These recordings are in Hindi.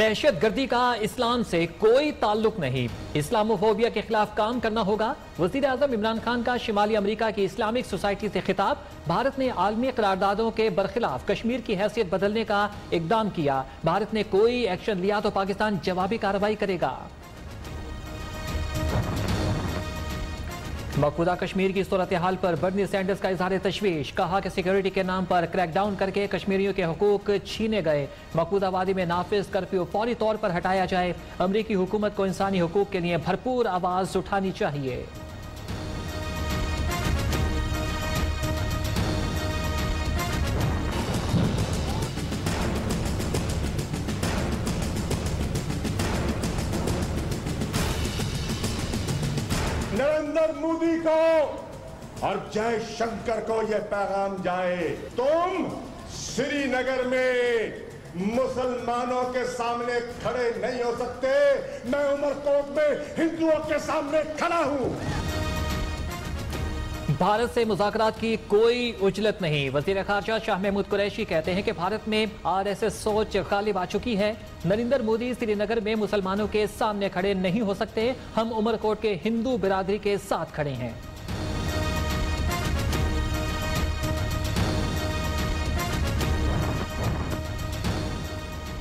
दहशतगर्दी का इस्लाम से कोई ताल्लुक नहीं, इस्लामोफोबिया के खिलाफ काम करना होगा। वजीर आजम इमरान खान का शिमाली अमेरिका की इस्लामिक सोसाइटी से खिताब। भारत ने आलमी करारदादों के बरखिलाफ कश्मीर की हैसियत बदलने का इकदाम किया। भारत ने कोई एक्शन लिया तो पाकिस्तान जवाबी कार्रवाई करेगा। मकबूजा कश्मीर की सूरत हाल पर बर्नी सैंडर्स का इजहार तशवीश। कहा कि सिक्योरिटी के नाम पर क्रैकडाउन करके कश्मीरियों के हुकूक छीने गए। मकबूजा वादी में नाफिज कर्फ्यू फौरी तौर पर हटाया जाए। अमरीकी हुकूमत को इंसानी हुकूक के लिए भरपूर आवाज उठानी चाहिए। नरेंद्र मोदी को और जयशंकर को यह पैगाम जाए, तुम श्रीनगर में मुसलमानों के सामने खड़े नहीं हो सकते, मैं उमरकोट में हिंदुओं के सामने खड़ा हूं। भारत से मुज़ाकरात की कोई उजलत नहीं। वज़ीर ख़ारजा शाह महमूद कुरैशी कहते हैं कि भारत में आरएसएस सोच गालिब आ चुकी है। नरेंद्र मोदी श्रीनगर में मुसलमानों के सामने खड़े नहीं हो सकते। हम उमरकोट के हिंदू बिरादरी के साथ खड़े हैं।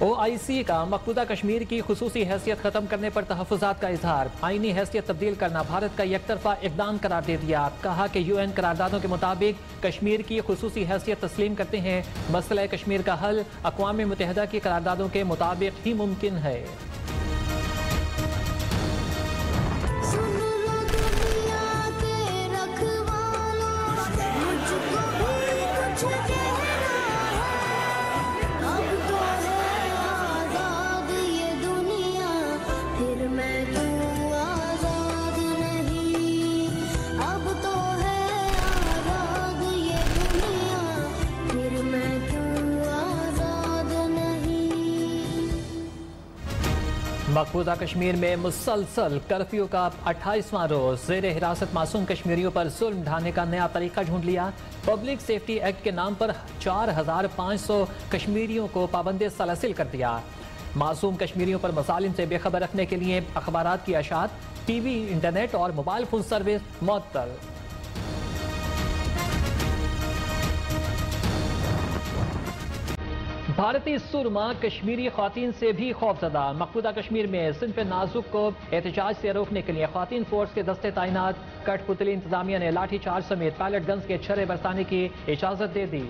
OIC का मकबूजा कश्मीर की खुसूसी हैसियत खत्म करने पर तहफ़्फ़ुज़ात का इजहार। आईनी हैसियत तब्दील करना भारत का एकतरफा इक़दाम करार दे दिया। कहा कि UN करारदादों के मुताबिक कश्मीर की खुसूसी हैसियत तस्लीम करते हैं। मसला कश्मीर का हल अक़वाम मुत्तहिदा की करारदादों के मुताबिक ही मुमकिन है। मकबूजा कश्मीर में मुसलसल कर्फ्यू का 28वां रोज। ज़ेर हिरासत मासूम कश्मीरियों पर जुल्म ढाने का नया तरीका ढूंढ लिया। पब्लिक सेफ्टी एक्ट के नाम पर 4500 कश्मीरियों को पाबंद सलासिल कर दिया। मासूम कश्मीरियों पर मसालिम से बेखबर रखने के लिए अखबारात की अशात, टीवी, इंटरनेट और मोबाइल फोन सर्विस मुअत्तल। भारतीय सुरमा कश्मीरी ख़वातीन से भी खौफजदा। मकबूजा कश्मीर में सिंफ नाजुक को एहतजाज से रोकने के लिए ख़वातीन फोर्स के दस्ते तैनात। कठपुतली इंतजामिया ने लाठी चार्ज समेत पायलट गन्स के छर्रे बरसाने की इजाजत दे दी।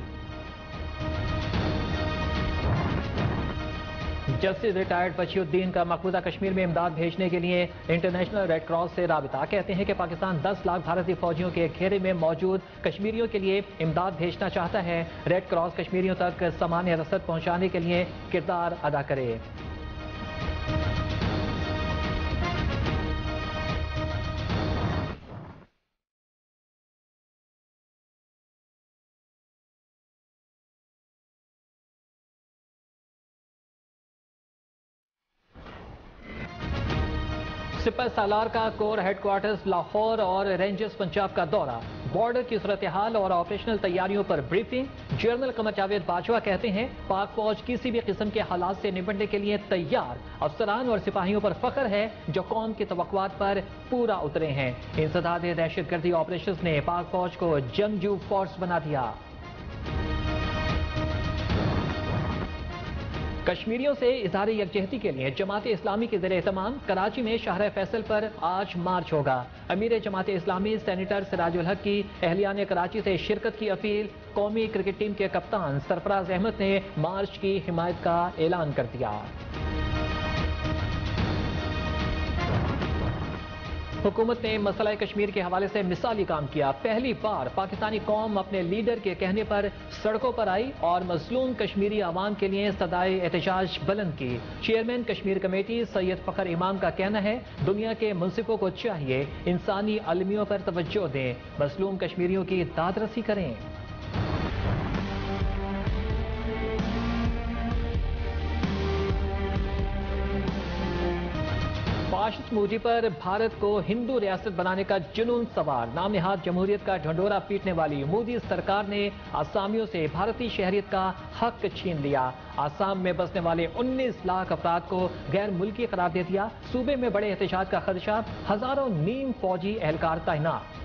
जस्टिस रिटायर्ड बशीउद्दीन का मकबूजा कश्मीर में इमदाद भेजने के लिए इंटरनेशनल रेड क्रॉस से राबिता। कहते हैं कि पाकिस्तान 10 लाख भारतीय फौजियों के घेरे में मौजूद कश्मीरियों के लिए इमदाद भेजना चाहता है। रेड क्रॉस कश्मीरियों तक सामान्य रसद पहुंचाने के लिए किरदार अदा करे। सिपह सालार का कोर हेडक्वार्टर्स लाहौर और रेंजर्स पंजाब का दौरा। बॉर्डर की सूरत हाल और ऑपरेशनल तैयारियों पर ब्रीफिंग। जनरल कमर जावेद बाजवा कहते हैं पाक फौज किसी भी किस्म के हालात से निपटने के लिए तैयार। अफसरान और सिपाहियों पर फख्र है जो कौम की तवक्कुआत पर पूरा उतरे हैं। इंसदाद दहशतगर्दी ऑपरेशन ने पाक फौज को जंगजू फोर्स बना दिया। कश्मीरियों से इज़हार यकजहती के लिए जमात इस्लामी के ज़ेर एहतमाम कराची में शाहरा फैसल पर आज मार्च होगा। अमीर जमात इस्लामी सेनेटर सिराजुल हक की अहलियान कराची से शिरकत की अपील। कौमी क्रिकेट टीम के कप्तान सरफराज अहमद ने मार्च की हिमायत का ऐलान कर दिया। हुकूमत ने मसला कश्मीर के हवाले से मिसाली काम किया। पहली बार पाकिस्तानी कौम अपने लीडर के कहने पर सड़कों पर आई और मजलूम कश्मीरी आवाम के लिए सदाए एहतजाज बुलंद की। चेयरमैन कश्मीर कमेटी सैयद फखर इमाम का कहना है दुनिया के मुंसिफों को चाहिए इंसानी अलमियों पर तवज्जो दें, मजलूम कश्मीरियों की दादरसी करें। राशिद मोदी पर भारत को हिंदू रियासत बनाने का जुनून सवार, नाम नहाद जमहूरियत का ढंढोरा पीटने वाली मोदी सरकार ने आसामियों से भारतीय शहरियत का हक छीन लिया। आसाम में बसने वाले 19 लाख अफराद को गैर मुल्की करार दे दिया। सूबे में बड़े एहतजाज का खदशा, हजारों नीम फौजी एहलकार तैनात।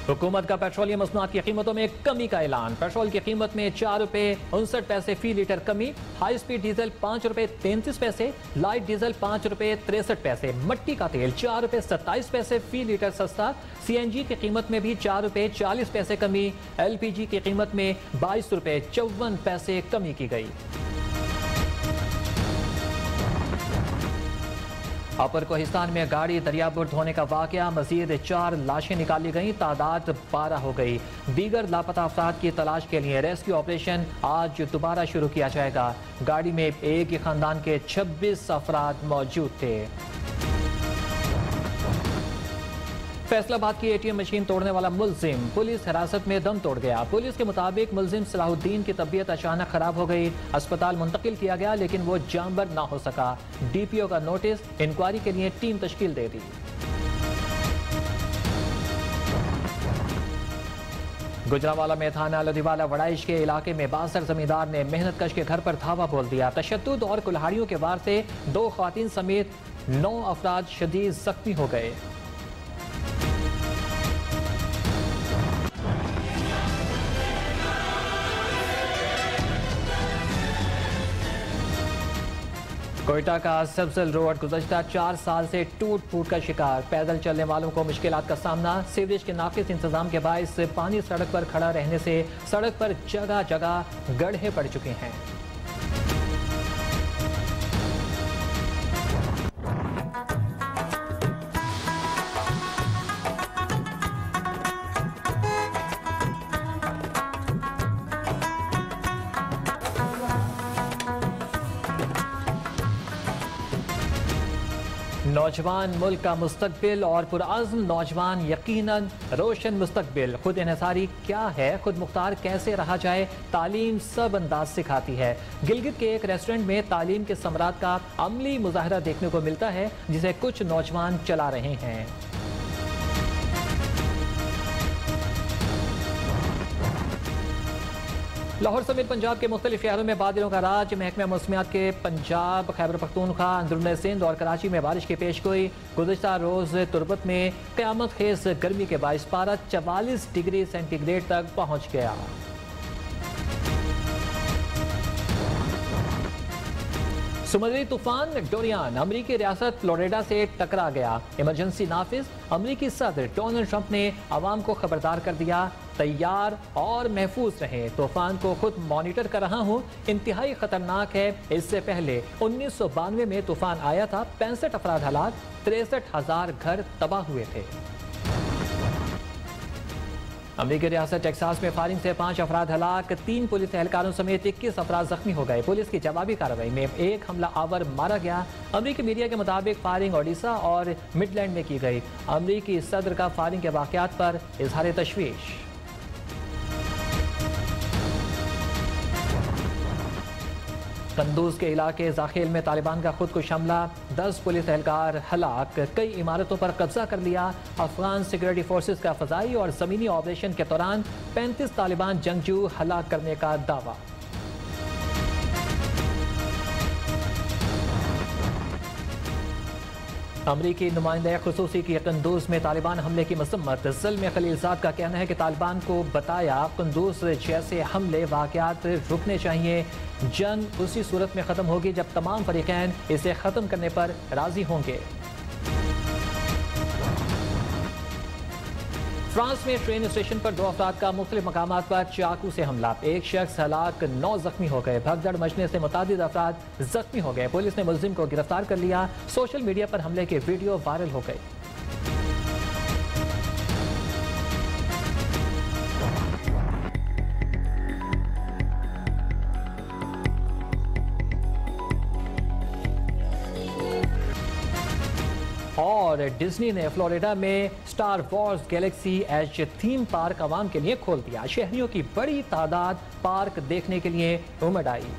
हुकूमत का पेट्रोलियम मसनूआत की कीमतों में कमी का ऐलान। पेट्रोल की कीमत में 4 रुपए 59 पैसे फी लीटर कमी। हाई स्पीड डीजल 5 रुपए 33 पैसे, लाइट डीजल 5 रुपए 63 पैसे, मट्टी का तेल 4 रुपए 27 पैसे फी लीटर सस्ता। सीएनजी की कीमत में भी 4 रुपए 40 पैसे कमी। एलपीजी की कीमत में 22 रुपए 54 पैसे कमी की गई। अपर कोहिस्तान में गाड़ी दरियाबुर्द होने का वाकया, मजीद 4 लाशें निकाली गई, तादाद 12 हो गई। दीगर लापता अफराद की तलाश के लिए रेस्क्यू ऑपरेशन आज दोबारा शुरू किया जाएगा। गाड़ी में एक ही खानदान के 26 अफराद मौजूद थे। फैसलाबाद की एटीएम मशीन तोड़ने वाला मुलजिम पुलिस हिरासत में दम तोड़ गया। पुलिस के मुताबिक मुलजिम सलाहुद्दीन की तबीयत अचानक खराब हो गई, अस्पताल मुंतकिल किया गया, लेकिन वो जानबर ना हो सका। डीपीओ का नोटिस, इंक्वायरी के लिए टीम तश्कील दे दी। गुजरावाला में थाना लोधीवाला वड़ाइश के इलाके में बासर जमींदार ने मेहनत कश के घर पर धावा बोल दिया। तशद्दुद और कुल्हाड़ियों के वार से 2 ख्वातीन समेत 9 अफराद शदीद जख्मी हो गए। कोयटा का सब्जल रोड गुज़श्ता 4 साल से टूट फूट का शिकार, पैदल चलने वालों को मुश्किलात का सामना। सीवरेज के नाकिस इंतजाम के बायस पानी सड़क पर खड़ा रहने से सड़क पर जगह जगह गड्ढे पड़ चुके हैं। नौजवान मुल्क का मुस्तकबिल और पुरअज़्म नौजवान यकीनन रोशन मुस्तकबिल। खुद इन्हिसारी क्या है, खुद मुख्तार कैसे रहा जाए, तालीम सब अंदाज सिखाती है। गिलगित के एक रेस्टोरेंट में तालीम के समरात का अमली मुजाहरा देखने को मिलता है, जिसे कुछ नौजवान चला रहे हैं। लाहौर समेत पंजाब के मुख्तलिफ शहरों में बादलों का राज। महकमा मौसमियात के पंजाब, खैबर पख्तूनख्वा, अंदरूनी सिंध और कराची में बारिश की पेशगोई। गुज़श्ता रोज़ तुरबत में क़यामत खेज गर्मी के बाइस पारा 44 डिग्री सेंटीग्रेड तक पहुँच गया। समुद्री तूफान डोरियान अमरीकी रियासत फ्लोरिडा से टकरा गया। इमरजेंसी नाफिज। अमरीकी सदर डोनाल्ड ट्रंप ने अवाम को खबरदार कर दिया, तैयार और महफूज रहें। तूफान को खुद मॉनिटर कर रहा हूँ, इंतहाई खतरनाक है। इससे पहले 1992 में तूफान आया था, 65 अफराद हलाक, 63,000 घर तबाह हुए थे। अमरीकी रियासत टेक्सास में फायरिंग से 5 अफराद हलाक, 3 पुलिस एहलकारों समेत 21 अफराद जख्मी हो गए। पुलिस की जवाबी कार्रवाई में एक हमला आवर मारा गया। अमरीकी मीडिया के मुताबिक फायरिंग ओडिशा और मिडलैंड में की गई। अमरीकी सदर का फायरिंग के वाकयात पर इजहार तशवीश। कंदूज के इलाके जाखेल में तालिबान का खुदकुश हमला, 10 पुलिस एहलकार हलाक, कई इमारतों पर कब्जा कर लिया। अफगान सिक्योरिटी फोर्सेस का फजाई और ज़मीनी ऑपरेशन के दौरान 35 तालिबान जंगजू हलाक करने का दावा। अमरीकी नुमाइंदा खुसूसी की कंदूज में तालिबान हमले की मसम्मत। ज़ल्म खलीलजाद का कहना है कि तालिबान को बताया कंदूज जैसे हमले वाक़यात रुकने चाहिए। जंग उसी सूरत में ख़त्म होगी जब तमाम फरीक़ैन इसे ख़त्म करने पर राज़ी होंगे। फ्रांस में ट्रेन स्टेशन पर 2 अफराद का मुख्तलिफ मकामात पर चाकू से हमला। एक शख्स हलाक, 9 जख्मी हो गए। भगदड़ मचने से मुतादिद अफराद जख्मी हो गए। पुलिस ने मुलजिम को गिरफ्तार कर लिया। सोशल मीडिया पर हमले के वीडियो वायरल हो गए। और डिज्नी ने फ्लोरिडा में Star Wars Galaxy Edge theme park आवाम के लिए खोल दिया। शहरियों की बड़ी तादाद पार्क देखने के लिए उमड़ आई।